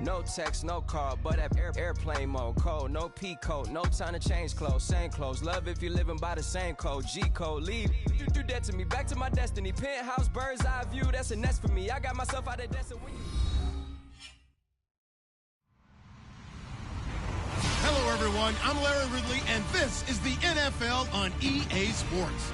No text, no call, but at airplane mode. Cold, no P code, no time to change clothes. Same clothes, love if you're living by the same code. G code, leave, you do that to me. Back to my destiny. Penthouse, bird's eye view, that's a nest for me. I got myself out of debt, so when you... Hello, everyone. I'm Larry Ridley, and this is the NFL on EA Sports.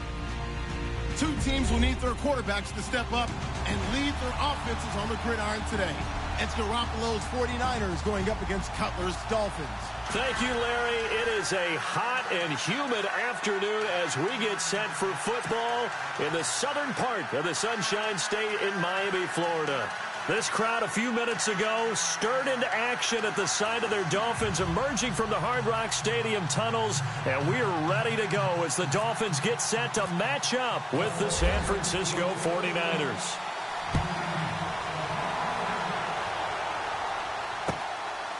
Two teams will need their quarterbacks to step up and lead their offenses on the gridiron today. It's Garoppolo's 49ers going up against Cutler's Dolphins. Thank you, Larry. It is a hot and humid afternoon as we get set for football in the southern part of the Sunshine State in Miami, Florida. This crowd a few minutes ago stirred into action at the side of their Dolphins emerging from the Hard Rock Stadium tunnels, and we are ready to go as the Dolphins get set to match up with the San Francisco 49ers.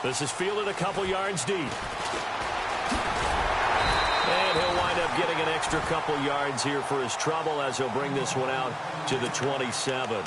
This is fielded a couple yards deep. And he'll wind up getting an extra couple yards here for his trouble as he'll bring this one out to the 27.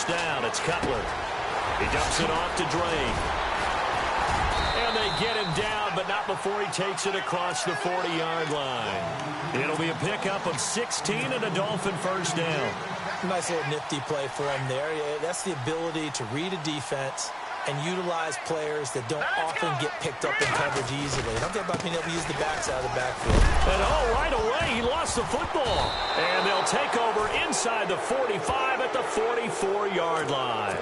Down, it's Cutler. He dumps it off to Drake. And they get him down, but not before he takes it across the 40-yard line. It'll be a pickup of 16 and a Dolphin first down. Nice little nifty play for him there. Yeah, that's the ability to read a defense and utilize players that don't often get picked up in coverage easily. I'm talking about being able to use the backside of the backfield. And right away, he lost the football. And they'll take over inside the 45 at the 44-yard line.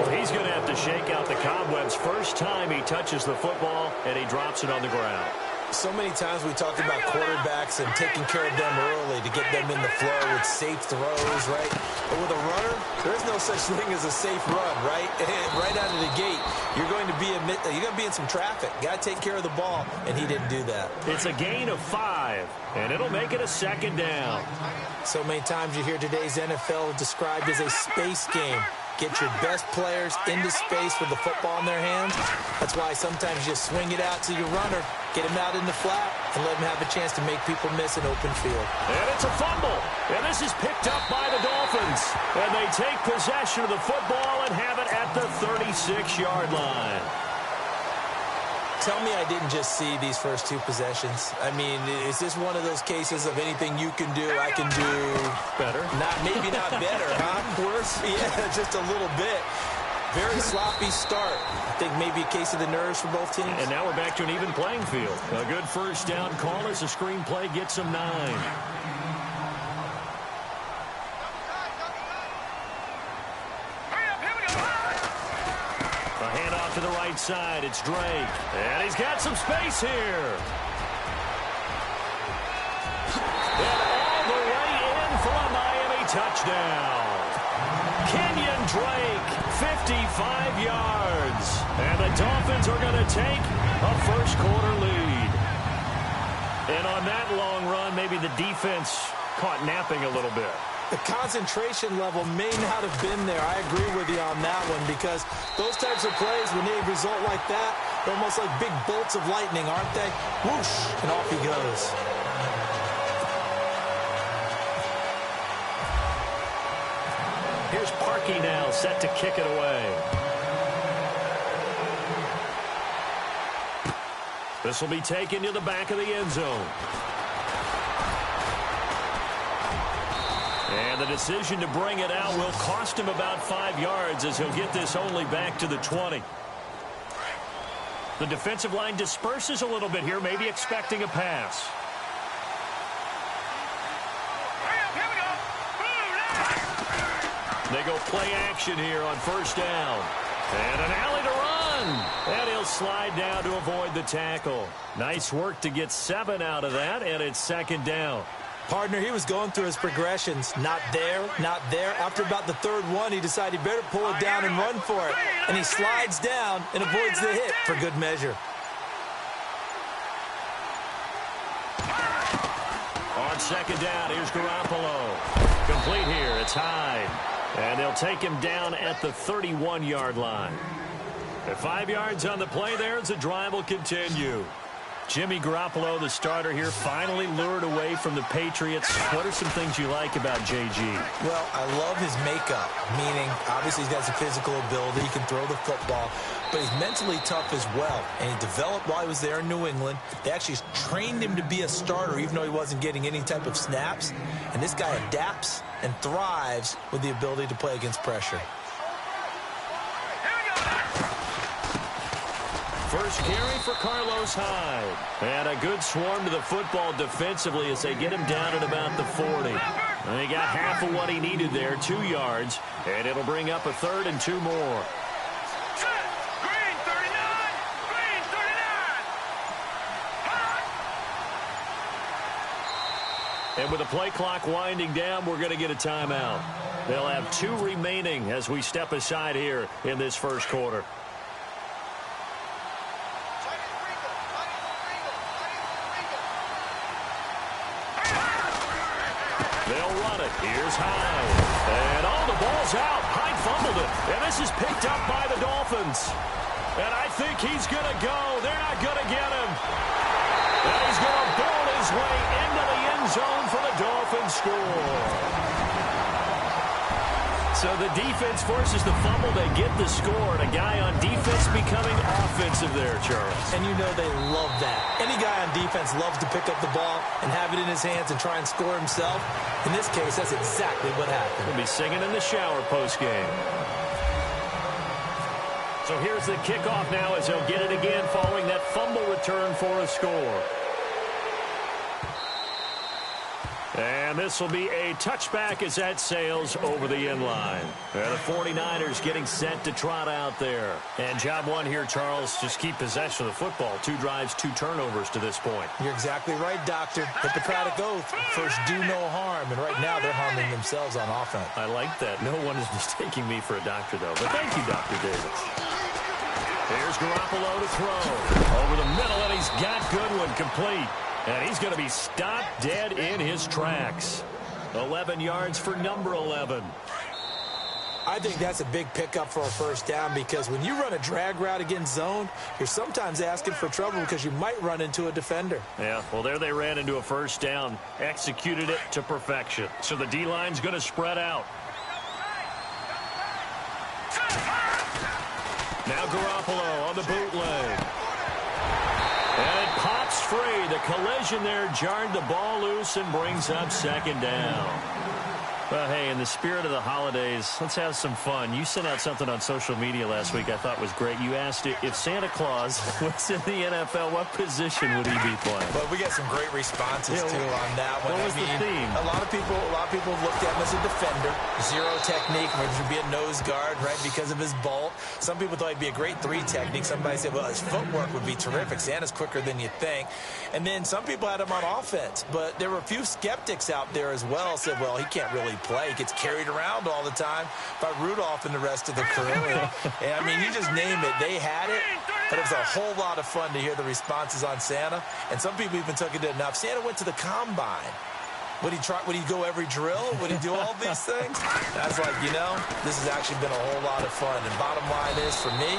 Well, he's going to have to shake out the cobwebs first time he touches the football, and he drops it on the ground. So many times we talked about quarterbacks and taking care of them early to get them in the flow with safe throws, right? But with a runner, there is no such thing as a safe run, right? And right out of the gate, you're going to be in some traffic. Got to take care of the ball, and he didn't do that. It's a gain of 5, and it'll make it a second down. So many times you hear today's NFL described as a space game. Get your best players into space with the football in their hands. That's why sometimes you just swing it out to your runner, get him out in the flat, and let him have a chance to make people miss an open field. And it's a fumble. And this is picked up by the Dolphins. And they take possession of the football and have it at the 36-yard line. Tell me I didn't just see these first two possessions. I mean, is this one of those cases of anything you can do, I can do better? Maybe not better, huh? Worse? Yeah, just a little bit. Very sloppy start. I think maybe a case of the nerves for both teams. And now we're back to an even playing field. A good first down call as the screenplay gets them 9. To the right side, it's Drake. And he's got some space here. And all the way in for a Miami touchdown. Kenyon Drake, 55 yards. And the Dolphins are going to take a first-quarter lead. And on that long run, maybe the defense caught napping a little bit. The concentration level may not have been there. I agree with you on that one because those types of plays, when they result like that, they're almost like big bolts of lightning, aren't they? Whoosh, and off he goes. Here's Parkey now, set to kick it away. This will be taken to the back of the end zone. And the decision to bring it out will cost him about 5 yards as he'll get this only back to the 20. The defensive line disperses a little bit here, maybe expecting a pass. They go play action here on first down. And an alley to run. And he'll slide down to avoid the tackle. Nice work to get 7 out of that, and it's second down. Partner, he was going through his progressions. Not there, not there. After about the third one, he decided he better pull it down and run for it. And he slides down and avoids the hit for good measure. On second down. Here's Garoppolo. Complete here. It's Hyde. And they'll take him down at the 31-yard line. At 5 yards on the play there, as the drive will continue. Jimmy Garoppolo, the starter here, finally lured away from the Patriots. What are some things you like about JG? Well, I love his makeup, meaning obviously he's got some physical ability. He can throw the football, but he's mentally tough as well. And he developed while he was there in New England. They actually trained him to be a starter even though he wasn't getting any type of snaps. And this guy adapts and thrives with the ability to play against pressure. First carry for Carlos Hyde. And a good swarm to the football defensively as they get him down at about the 40. And they got half of what he needed there, 2 yards. And it'll bring up a 3rd and 2 more. Green 39! Green 39! And with the play clock winding down, we're going to get a timeout. They'll have 2 remaining as we step aside here in this first quarter. They'll run it. Here's Hyde. And the ball's out. Hyde fumbled it. And this is picked up by the Dolphins. And I think he's going to go. They're not going to get him. And he's going to bowl his way into the end zone for the Dolphins score. So the defense forces the fumble. They get the score. And a guy on defense becoming offensive there, Charles. And you know they love that. Any guy on defense loves to pick up the ball and have it in his hands and try and score himself. In this case, that's exactly what happened. He'll be singing in the shower post-game. So here's the kickoff now as he'll get it again following that fumble return for a score. And this will be a touchback as that sails over the end line. The 49ers getting set to trot out there. And job one here, Charles, just keep possession of the football. 2 drives, 2 turnovers to this point. You're exactly right, Doctor. Hippocratic oath. First, do no harm. And right now, they're harming themselves on offense. I like that. No one is mistaking me for a doctor, though. But thank you, Dr. Davis. Here's Garoppolo to throw. Over the middle, and he's got Goodwin complete. And he's going to be stopped dead in his tracks. 11 yards for number 11. I think that's a big pickup for a first down because when you run a drag route against zone, you're sometimes asking for trouble because you might run into a defender. Yeah, well, there they ran into a first down. Executed it to perfection. So the D-line's going to spread out. Now Garoppolo on the bootleg. And it pops free. The collision there jarred the ball loose and brings up second down. Well, hey, in the spirit of the holidays, let's have some fun. You sent out something on social media last week I thought was great. You asked if Santa Claus was in the NFL, what position would he be playing? Well, we got some great responses, too, on that one. What was the theme? A lot of people have looked at him as a defender. 0 technique, which would be a nose guard, right, because of his bulk. Some people thought he'd be a great 3 technique. Somebody said, well, his footwork would be terrific. Santa's quicker than you think. And then some people had him on offense. But there were a few skeptics out there as well said, well, he can't really play. He gets carried around all the time by Rudolph and the rest of the crew. And I mean, you just name it. They had it. But it was a whole lot of fun to hear the responses on Santa. And some people even took it to enough. Santa went to the combine. Would he go every drill? Would he do all these things? And I was like, this has actually been a whole lot of fun. And bottom line is, for me,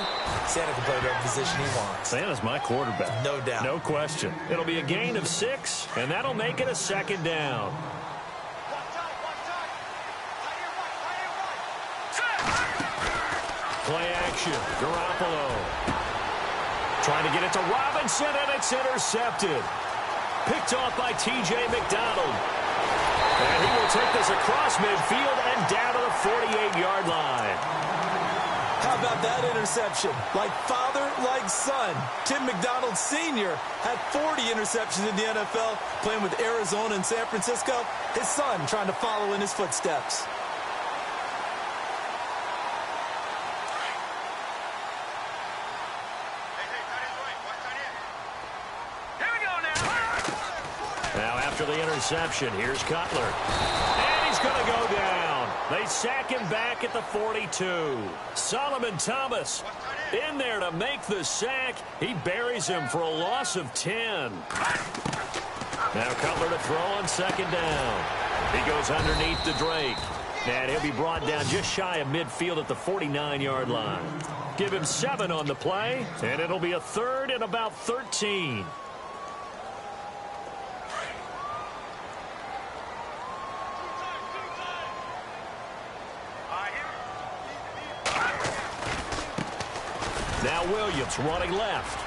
Santa can play whatever position he wants. Santa's my quarterback. No doubt. No question. It'll be a gain of 6, and that'll make it a second down. Play action. Garoppolo. Trying to get it to Robinson, and it's intercepted. Picked off by T.J. McDonald. And he will take this across midfield and down to the 48-yard line. How about that interception? Like father, like son. Tim McDonald Sr. had 40 interceptions in the NFL, playing with Arizona and San Francisco. His son trying to follow in his footsteps. Now after the interception, here's Cutler. And he's going to go down. They sack him back at the 42. Solomon Thomas in there to make the sack. He buries him for a loss of 10. Now Cutler to throw on second down. He goes underneath to Drake. And he'll be brought down just shy of midfield at the 49-yard line. Give him 7 on the play, and it'll be a third and about 13. Now Williams running left.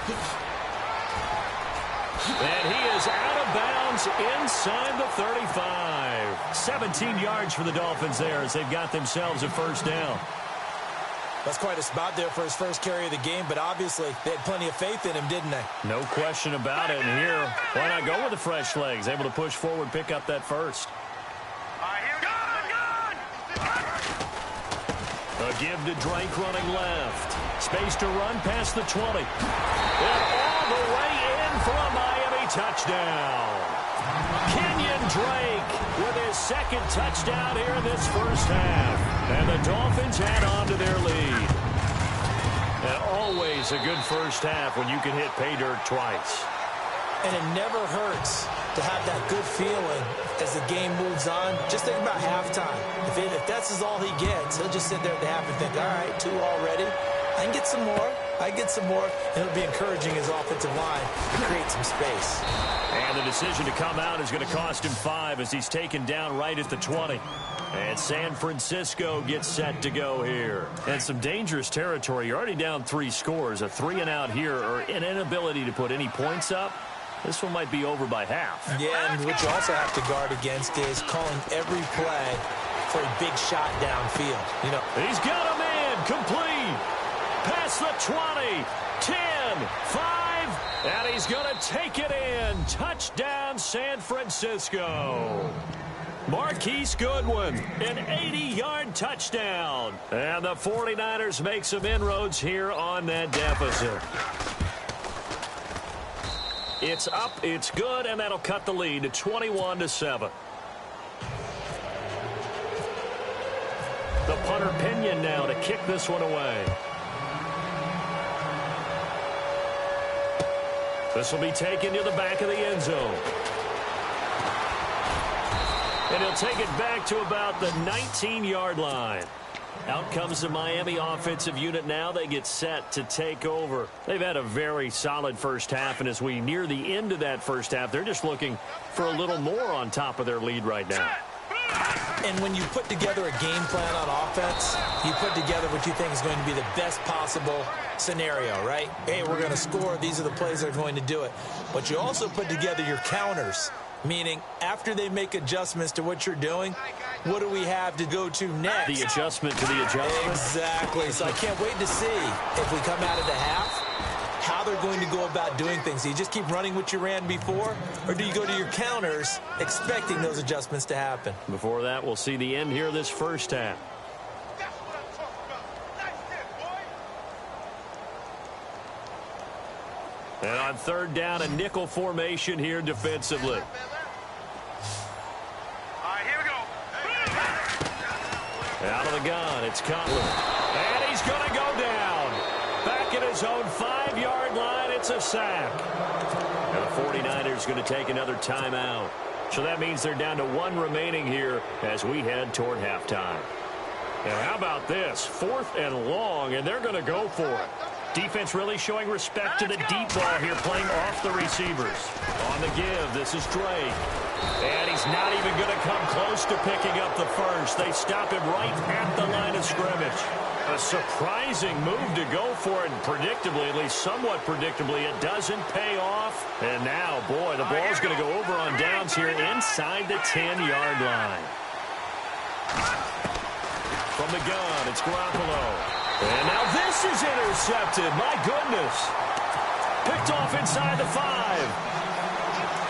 And he is out of bounds inside the 35. 17 yards for the Dolphins there as they've got themselves a first down. That's quite a spot there for his first carry of the game, but obviously they had plenty of faith in him, didn't they? No question about it. And here, why not go with the fresh legs? Able to push forward, pick up that first. A give to Drake running left. Space to run past the 20. And all the way in for a Miami touchdown. Kenyon Drake with his second touchdown here in this first half. And the Dolphins add on to their lead. And always a good first half when you can hit pay dirt twice. And it never hurts to have that good feeling as the game moves on. Just think about halftime. If that's all he gets, he'll just sit there at the half and think, all right, 2 already. I can get some more. I get some more. And it'll be encouraging his offensive line to create some space. And the decision to come out is going to cost him 5 as he's taken down right at the 20. And San Francisco gets set to go here. And some dangerous territory. You're already down 3 scores. A 3-and-out here or an inability to put any points up. This one might be over by half. Yeah, and what you also have to guard against is calling every play for a big shot downfield. You know, he's got a man complete. Past the 20, 10, 5, and he's going to take it in. Touchdown, San Francisco. Marquise Goodwin, an 80-yard touchdown. And the 49ers make some inroads here on that deficit. It's up, it's good, and that'll cut the lead to 21-7. The punter Pinion now to kick this one away. This will be taken to the back of the end zone. And he'll take it back to about the 19-yard line. Out comes the Miami offensive unit now. They get set to take over. They've had a very solid first half, and as we near the end of that first half, they're just looking for a little more on top of their lead right now. And when you put together a game plan on offense, you put together what you think is going to be the best possible scenario, right? Hey, we're going to score. These are the plays that are going to do it. But you also put together your counters, meaning after they make adjustments to what you're doing, what do we have to go to next? The adjustment to the adjustment. Exactly. So I can't wait to see if we come out of the half, how they're going to go about doing things. Do you just keep running what you ran before, or do you go to your counters expecting those adjustments to happen? Before that, we'll see the end here of this first half. And on third down, a nickel formation here defensively. Out of the gun, it's Cutler. And he's going to go down. Back at his own 5-yard line, it's a sack. And the 49ers going to take another timeout. So that means they're down to 1 remaining here as we head toward halftime. And how about this? 4th and long, and they're going to go for it. Defense really showing respect to the deep ball here, playing off the receivers. On the give, this is Drake. And he's not even going to come close to picking up the first. They stop him right at the line of scrimmage. A surprising move to go for it, and predictably, at least somewhat predictably, it doesn't pay off. And now, boy, the ball's going to go over on downs here inside the 10-yard line. From the gun, it's Garoppolo. And now this is intercepted. My goodness. Picked off inside the 5.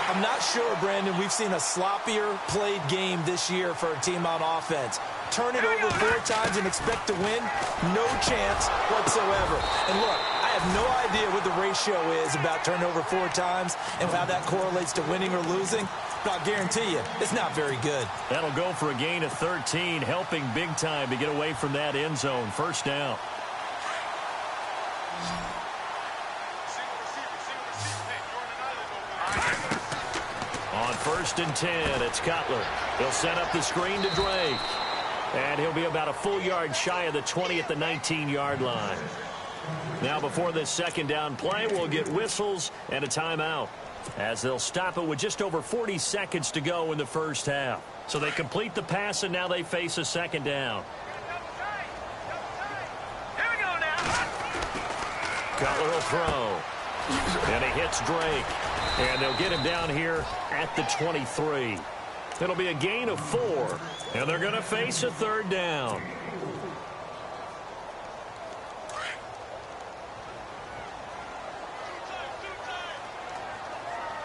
I'm not sure, Brandon, we've seen a sloppier played game this year for a team on offense. Turn it over 4 times and expect to win? No chance whatsoever. And look, I have no idea what the ratio is about turnover 4 times and how that correlates to winning or losing. But I'll guarantee you, it's not very good. That'll go for a gain of 13, helping big time to get away from that end zone. First down. On 1st and 10. It's Cutler. He'll set up the screen to Drake. And he'll be about a full yard shy of the 20 at the 19-yard line. Now before this second down play, we'll get whistles and a timeout, as they'll stop it with just over 40 seconds to go in the first half. So they complete the pass, and now they face a second down. Here we go now. Cutler will throw. And he hits Drake. And they'll get him down here at the 23. It'll be a gain of 4. And they're going to face a third down.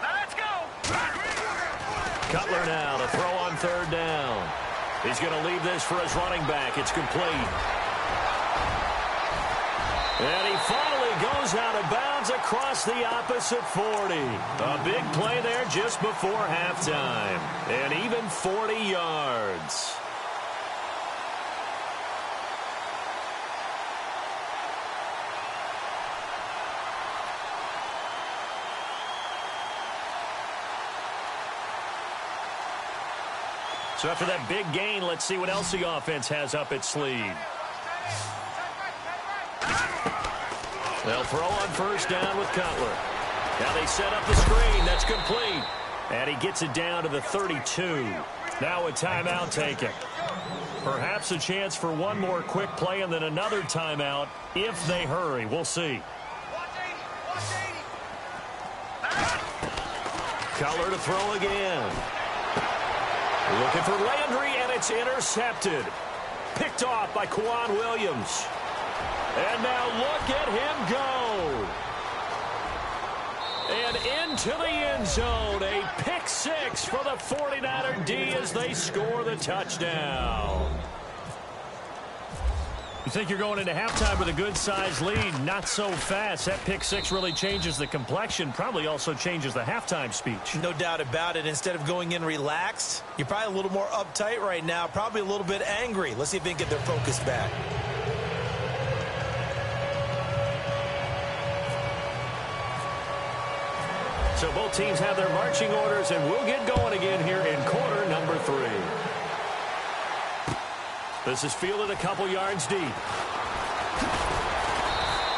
Let's go. Cutler now to throw on third down. He's going to leave this for his running back. It's complete. And he finally goes out of bounds across the opposite 40. A big play there just before halftime. And even 40 yards. So after that big gain, let's see what else the offense has up its sleeve. They'll throw on first down with Cutler. Now they set up the screen. That's complete. And he gets it down to the 32. Now a timeout taken. Perhaps a chance for one more quick play and then another timeout if they hurry. We'll see. Cutler to throw again. Looking for Landry, and it's intercepted. Picked off by Quan Williams. And now look at him go. And into the end zone. A pick 6 for the 49er D as they score the touchdown. You think you're going into halftime with a good-sized lead. Not so fast. That pick 6 really changes the complexion. Probably also changes the halftime speech. No doubt about it. Instead of going in relaxed, you're probably a little more uptight right now. Probably a little bit angry. Let's see if they can get their focus back. So both teams have their marching orders, and we'll get going again here in quarter number 3. This is fielded a couple yards deep.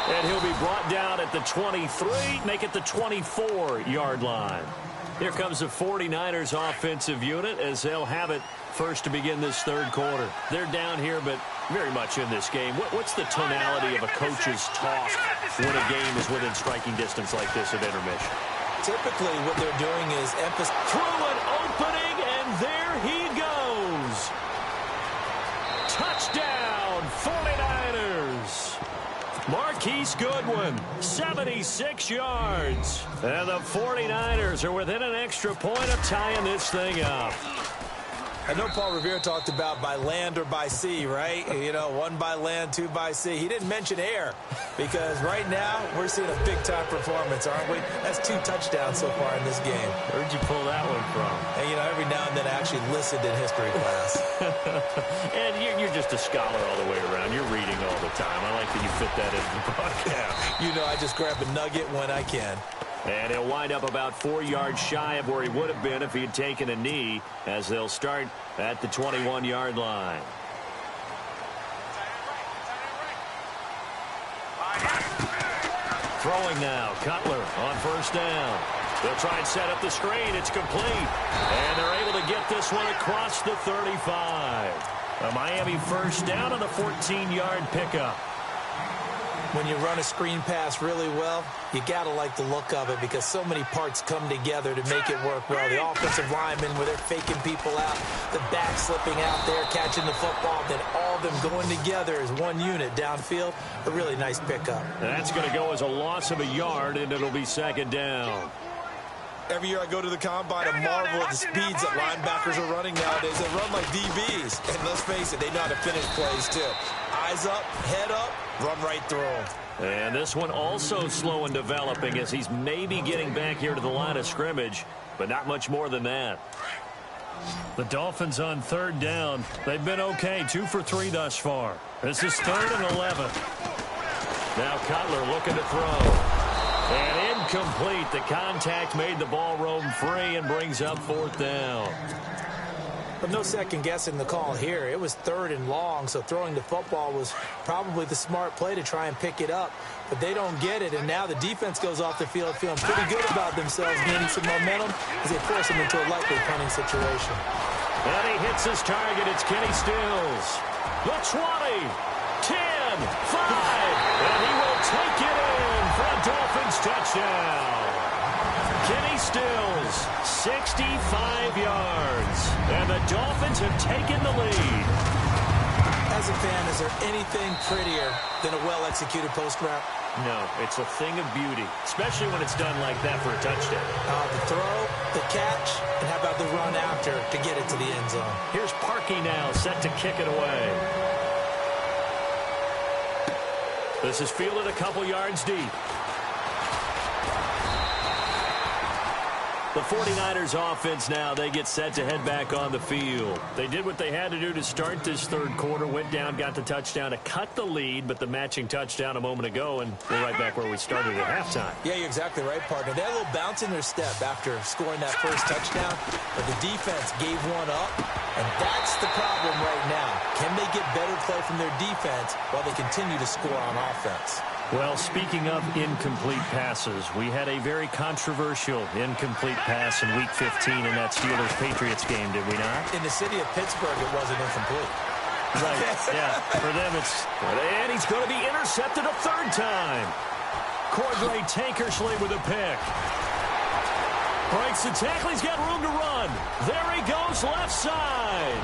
And he'll be brought down at the 23, make it the 24-yard line. Here comes the 49ers offensive unit as they'll have it first to begin this third quarter. They're down here, but very much in this game. What's the tonality of a coach's talk when a game is within striking distance like this at intermission? Typically, what they're doing is emphasis. Through an opening, and there he goes. Touchdown, 49ers. Marquise Goodwin, 76 yards. And the 49ers are within an extra point of tying this thing up. I know Paul Revere talked about by land or by sea, right? You know, 1 by land, 2 by sea. He didn't mention air because right now we're seeing a big-time performance, aren't we? That's 2 touchdowns so far in this game. Where'd you pull that one from? And, you know, every now and then I actually listened in history class. And you're just a scholar all the way around. You're reading all the time. I like that you fit that into the broadcast. You know, I just grab a nugget when I can. And he'll wind up about 4 yards shy of where he would have been if he had taken a knee, as they'll start at the 21-yard line. Throwing now, Cutler on first down. They'll try and set up the screen. It's complete. And they're able to get this one across the 35. A Miami first down on the 14-yard pickup. When you run a screen pass really well, you got to like the look of it because so many parts come together to make it work well. The offensive linemen, where they're faking people out, the back slipping out there, catching the football, then all of them going together as one unit downfield. A really nice pickup. And that's going to go as a loss of a yard, and it'll be second down. Every year I go to the combine, I marvel at the speeds that linebackers are running nowadays. They run like DBs. And let's face it, they know how to finish plays too. Eyes up, head up, run right through them. And this one also slow in developing as he's maybe getting back here to the line of scrimmage, but not much more than that. The Dolphins on third down. They've been okay, 2 for 3 thus far. This is 3rd and 11. Now Cutler looking to throw. And incomplete. The contact made the ball roam free and brings up 4th down. But no second guessing the call here. It was 3rd and long, so throwing the football was probably the smart play to try and pick it up. But they don't get it, and now the defense goes off the field feeling pretty good about themselves, gaining some momentum as they force them into a likely punting situation. And he hits his target. It's Kenny Stills. The 20, 10, 5, and he will take it in for a Dolphins touchdown. Kenny Stills, 65 yards, and the Dolphins have taken the lead. As a fan, is there anything prettier than a well-executed post route? No, it's a thing of beauty, especially when it's done like that for a touchdown. The throw, the catch, and how about the run after to get it to the end zone? Here's Parkey now, set to kick it away. This is fielded a couple yards deep. The 49ers offense now, they get set to head back on the field. They did what they had to do to start this 3rd quarter, went down, got the touchdown to cut the lead, but the matching touchdown a moment ago, and we're right back where we started at halftime. Yeah, you're exactly right, partner. They had a little bounce in their step after scoring that first touchdown, but the defense gave one up, and that's the problem right now. Can they get better play from their defense while they continue to score on offense? Well, speaking of incomplete passes, we had a very controversial incomplete pass in Week 15 in that Steelers-Patriots game, did we not? In the city of Pittsburgh, it wasn't incomplete. Right, yeah. For them, it's... And he's going to be intercepted a 3rd time. Cordray Tankersley with a pick. Breaks the tackle. He's got room to run. There he goes, left side.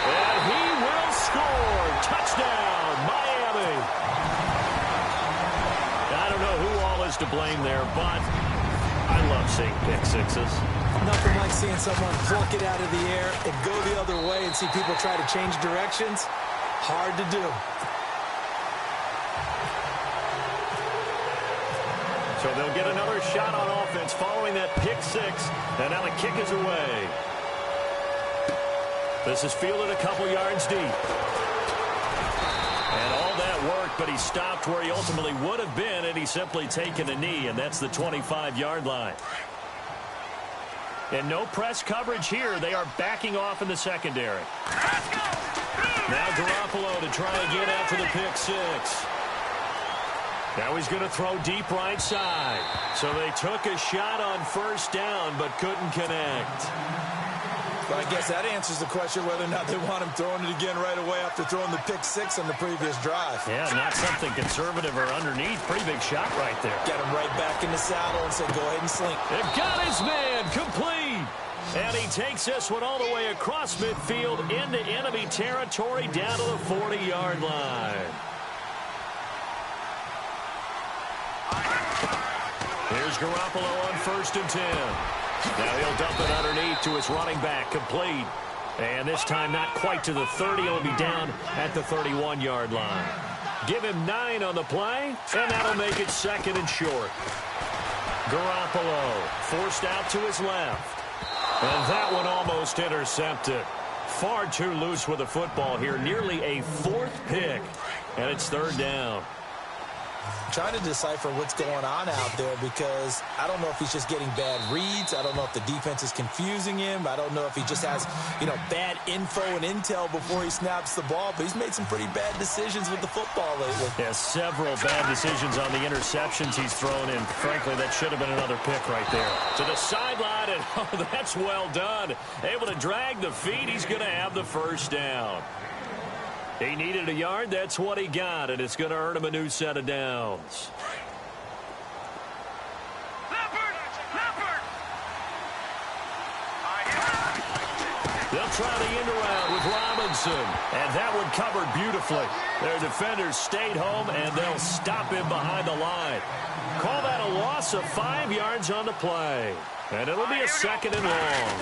And he will score. Touchdown, Miami. I don't know who all is to blame there, but I love seeing pick sixes. Nothing like seeing someone pluck it out of the air and go the other way and see people try to change directions. Hard to do. So they'll get another shot on offense following that pick six, and now the kick is away. This is fielded a couple yards deep. And all that worked, but he stopped where he ultimately would have been, and he's simply taken a knee, and that's the 25-yard line. And no press coverage here. They are backing off in the secondary. Now Garoppolo to try again after the pick six. Now he's going to throw deep right side. So they took a shot on 1st down, but couldn't connect. Well, I guess that answers the question whether or not they want him throwing it again right away after throwing the pick six on the previous drive. Yeah, not something conservative or underneath. Pretty big shot right there. Got him right back in the saddle and said, go ahead and sling. They've got his man complete. And he takes this one all the way across midfield into enemy territory down to the 40-yard line. Here's Garoppolo on 1st and 10. Now he'll dump it underneath to his running back, complete. And this time not quite to the 30. He'll be down at the 31-yard line. Give him 9 on the play, and that'll make it 2nd and short. Garoppolo forced out to his left. And that one almost intercepted. Far too loose with the football here. Nearly a 4th pick, and it's 3rd down. Trying to decipher what's going on out there because I don't know if he's just getting bad reads. I don't know if the defense is confusing him. I don't know if he just has, bad info and intel before he snaps the ball. But he's made some pretty bad decisions with the football lately. Yeah, several bad decisions on the interceptions he's thrown in. Frankly, that should have been another pick right there. To the sideline, and that's well done. Able to drag the feet. He's going to have the 1st down. He needed a yard. That's what he got, and it's going to earn him a new set of downs. They'll try the end around with Robinson, and that one covered beautifully. Their defenders stayed home, and they'll stop him behind the line. Call that a loss of 5 yards on the play, and it'll be a 2nd and long.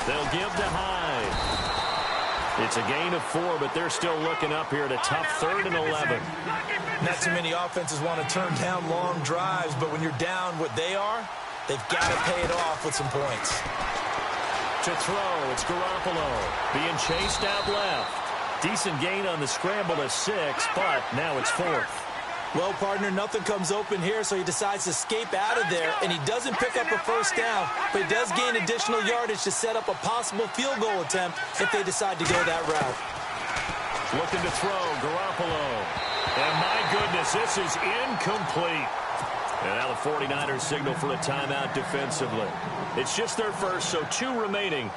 They'll give to Hyde. It's a gain of 4, but they're still looking up here at a tough 3rd and 11. Not too many offenses want to turn down long drives, but when you're down what they are, they've got to pay it off with some points. To throw, it's Garoppolo being chased out left. Decent gain on the scramble to 6, but now it's 4th. Well, partner, nothing comes open here, so he decides to escape out of there, and he doesn't pick up a first down, but he does gain additional yardage to set up a possible field goal attempt if they decide to go that route. Looking to throw, Garoppolo. And my goodness, this is incomplete. And now the 49ers signal for a timeout defensively. It's just their first, so 2 remaining.